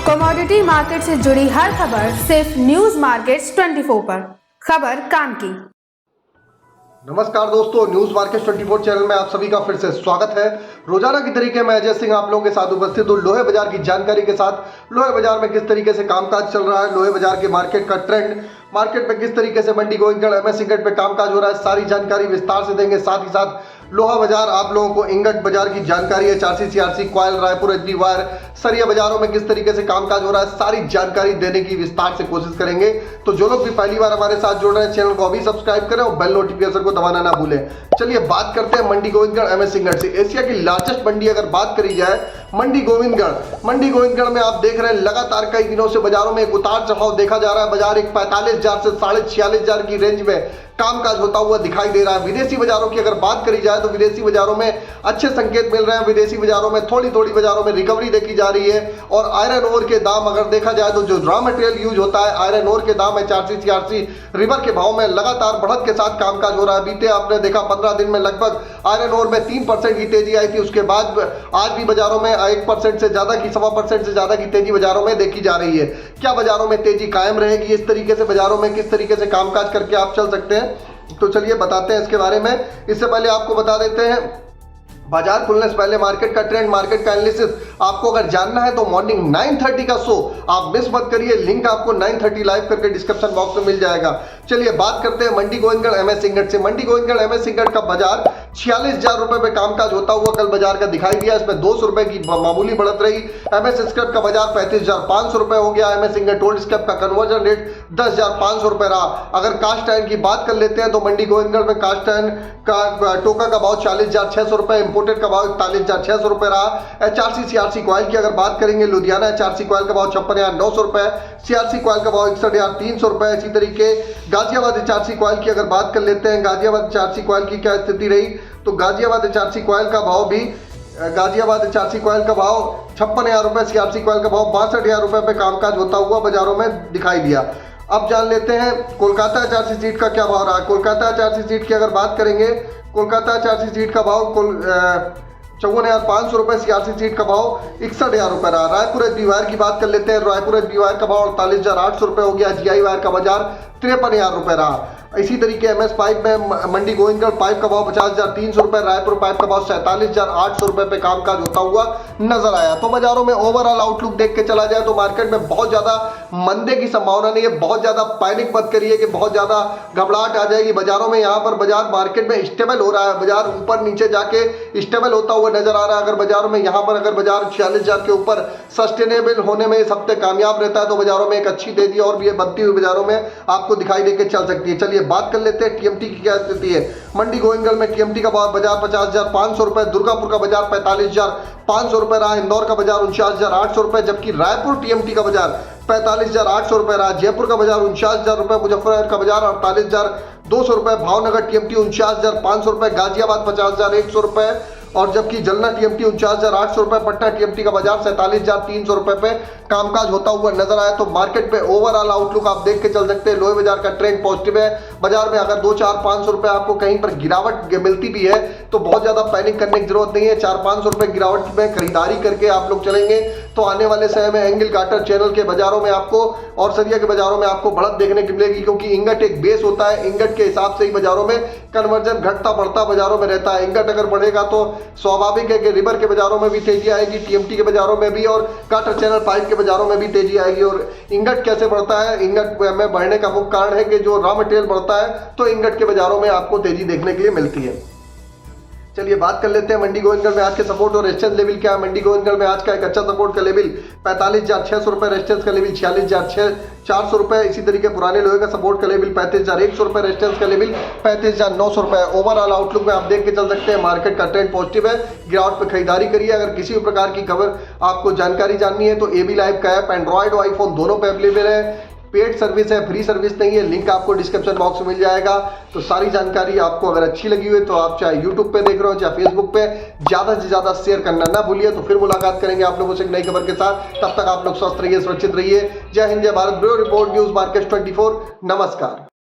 Commodity market से जुड़ी हर खबर सिर्फ न्यूज मार्केट्स 24 पर। खबर काम की। नमस्कार दोस्तों, न्यूज मार्केट 24 चैनल में आप सभी का फिर से स्वागत है। रोजाना की तरीके मैं अजय सिंह आप लोगों के साथ उपस्थित हूँ लोहे बाजार की जानकारी के साथ। लोहे बाजार में किस तरीके से कामकाज चल रहा है, लोहे बाजार के मार्केट का ट्रेंड, मार्केट में किस तरीके से मंडी गोविंदगढ़ एमएस इंगट पे कामकाज हो रहा है, सारी जानकारी विस्तार से देंगे। साथ ही साथ लोहा बाजार आप लोगों को इंगट बाजार की जानकारी है, चारसी CRC coil Raipur HD wire सरिया बाजारों में किस तरीके से कामकाज हो रहा है, सारी जानकारी देने की विस्तार से कोशिश करेंगे। तो जो लोग भी पहली बार हमारे साथ जुड़ रहे हैं, चैनल को अभी सब्सक्राइब करें और बेल नोटिफिकेशन को दबाना ना भूलें। चलिए बात करते हैं मंडी गोविंदगढ़ एमएस इंगट से। एशिया की लार्जेस्ट मंडी अगर बात करी जाए मंडी गोविंदगढ़ में आप देख रहे हैं लगातार कई दिनों से बाजारों में एक उतार चढ़ाव देखा जा रहा है। बाजार एक 45,000 से 46,000 की रेंज में कामकाज होता हुआ दिखाई दे रहा है। विदेशी बाजारों की अगर बात करी जाए तो विदेशी बाजारों में अच्छे संकेत मिल रहे हैं। विदेशी बाजारों में थोड़ी बाजारों में रिकवरी देखी जा रही है। और आयरन ओर के दाम अगर देखा जाए तो जो रॉ मटेरियल यूज होता है आयरन ओर के दाम है चारसी सीआरसी रिवर के भाव में लगातार बढ़त के साथ कामकाज हो रहा है। बीते आपने देखा 15 दिन में लगभग आयरन ओर में 3% की तेजी आई थी। उसके बाद आज भी बाजारों में 1% से ज्यादा की 1.25% से ज्यादा की तेजी बाजारों में देखी जा रही है। क्या बाजारों में तेजी कायम रहेगी? इस तरीके से बाजारों में किस तरीके से कामकाज करके आप चल सकते हैं, तो चलिए बताते हैं इसके बारे में। इससे पहले आपको बता देते हैं बाजार खुलने से पहले मार्केट का ट्रेंड, मार्केट का एनालिसिस आपको अगर जानना है तो मॉर्निंग 9:30 का शो आप मिस मत करिए। लिंक आपको 9:30 लाइव करके डिस्क्रिप्शन बॉक्स में मिल जाएगा। चलिए बात करते हैं मंडी गोविंदगढ़ एमएस इंगट से। मंडी गोविंदगढ़ एमएस इंगट का बाजार 46,000 रुपए पे कामकाज होता हुआ कल बाजार का दिखाई दिया। इसमें 200 रुपए की मामूली बढ़त रही। एमएस स्क्रैप का बाजार 35,500 रुपए हो गया। एमएस इंगट ओल्ड स्क्रैप का कन्वर्जन रेट 10,500 रुपए रहा। अगर कास्ट आयरन की बात कर लेते हैं तो मंडी गोविंदगढ़ में कास्ट आयरन का टोका का भाव 40,600 रुपए, इंपोर्टेड का भाव 41,600 रुपए रहा। एचआरसी सीआरसी क्वाइल की अगर बात करेंगे लुधियाना एचआरसी क्वाइल का भाव 56,900 रुपए, सीआरसी क्वाइल का भाव 61,300 रुपए। इसी तरीके गाजियाबाद एचआरसी क्वाइल की अगर बात कर लेते हैं, गाजियाबाद एचआरसी क्वाइल की क्या स्थिति रही, तो गाजियाबाद एचआरसी क्वाइल का भाव भी गाजियाबाद एचआरसी क्वाइल का भाव 56,000 रुपए, सीआरसी क्वाइल का भाव 62,000 रुपए पे कामकाज होता हुआ बाजारों में दिखाई दिया। अब जान लेते हैं कोलकाता एचआरसी सीट का क्या भाव रहा। कोलकाता एचआरसी सीट की अगर बात करेंगे, कोलकाता एचआरसी सीट का भाव 54,500 रुपए, सीआरसी सीट का भाव 61,000 रुपए रहा। रायपुर एचडी वायर की बात कर लेते हैं। रायपुर एचडी वायर का भाव 48,800 रुपए हो गया। जीआई वायर का बाजार 53,000 रुपए रहा। इसी तरीके एमएस पाइप में मंडी गोविंदगढ़ पाइप का भाव 50,300 रुपए, रायपुर पाइप का भाव 47,800 रुपए पे कामकाज होता हुआ नजर आया। तो बाजारों में ओवरऑल आउटलुक देख के चला जाए तो मार्केट में बहुत ज्यादा मंदे की संभावना नहीं है। बहुत ज्यादा पैनिक मत करिए कि बहुत ज्यादा घबराहट आ जाएगी बाजारों में। यहाँ पर बाजार मार्केट में स्टेबल हो रहा है। बाजार ऊपर नीचे जाके स्टेबल होता हुआ नजर आ रहा है। अगर बाजारों में यहाँ पर अगर बाजार 46,000 के ऊपर सस्टेनेबल होने में इस हफ्ते कामयाब रहता है तो बाजारों में एक अच्छी तेजी और भी बनती हुई बाजारों में आपको दिखाई देके चल सकती है। चलिए बात कर लेते हैं टीएमटी की क्या स्थिति है। मंडी गोविंदगढ़ में टीएमटी का बाजार 50,500 रुपए, दुर्गापुर का बाजार 45,500 रुपए रहा, इंदौर का बाजार 49,800 रुपए, जबकि रायपुर टीएमटी का बाजार 45,800 रुपए रहा, जयपुर का बाजार 49,000 रुपए, मुजफ्फरनगर का बाजार 48,200 रुपए, भावनगर टीएमटी 49,500 रुपए, गाजियाबाद 50,100 रुपए और जबकि जलना टीएमटी 49,800 रुपए, पटना टीएमटी का बाजार 47,300 रुपए पे कामकाज होता हुआ नजर आया। तो मार्केट पे ओवरऑल आउटलुक आप देख के चल सकते हैं। लोहे बाजार का ट्रेंड पॉजिटिव है। बाजार में अगर 2-4-500 रुपए आपको कहीं पर गिरावट मिलती भी है तो बहुत ज्यादा पैनिक करने की जरूरत नहीं है। 4-500 रुपए गिरावट में खरीदारी करके आप लोग चलेंगे तो आने वाले समय में एंगल काटर चैनल के बाजारों में आपको और सरिया के बाजारों में आपको बढ़त देखने की मिलेगी, क्योंकि इंगट एक बेस होता है। इंगट के हिसाब से ही बाजारों में कन्वर्जन घटता बढ़ता बाजारों में रहता है। इंगट अगर बढ़ेगा तो स्वाभाविक है कि रिवर के बाजारों में भी तेजी आएगी, टीएमटी के बाजारों में भी और काटर चैनल पाइप के बाजारों में भी तेजी आएगी। और इंगट कैसे बढ़ता है, इंगट में बढ़ने का मुख्य कारण है कि जो रॉ मटेरियल बढ़ता है तो इंगट के बाजारों में आपको तेजी देखने के लिए मिलती है। चलिए बात कर लेते हैं मंडी गोविंदगढ़ में आज के सपोर्ट और रेजिस्टेंस लेवल क्या है। मंडी गोविंदगढ़ में आज का एक अच्छा सपोर्ट का लेवल 45,600 रुपए, रेजिस्टेंस का लेवल 46,400 रुपए। इसी तरीके पुराने लोहे का सपोर्ट का लेवल 35,100 रुपए, रेजिस्टेंस का लेवल 35,900 रुपए। ओवरऑल आउटलुक में आप देख के चल सकते हैं मार्केट का ट्रेंड पॉजिटिव है। गिरावट पे खरीदारी करिए। अगर किसी भी प्रकार की खबर आपको जानकारी जाननी है तो एबी लाइव का ऐप एंड्रॉइड और आईफोन दोनों पे अवेलेबल है। पेड सर्विस है, फ्री सर्विस नहीं है। लिंक आपको डिस्क्रिप्शन बॉक्स में मिल जाएगा। तो सारी जानकारी आपको अगर अच्छी लगी हुई तो आप चाहे यूट्यूब पे देख रहे हो चाहे फेसबुक पे ज्यादा से ज्यादा शेयर करना ना भूलिए। तो फिर मुलाकात करेंगे आप लोगों से एक नई खबर के साथ। तब तक आप लोग स्वस्थ रहिए, सुरक्षित रहिए। जय हिंद, जय Bharat. Bureau report, news market 24। नमस्कार।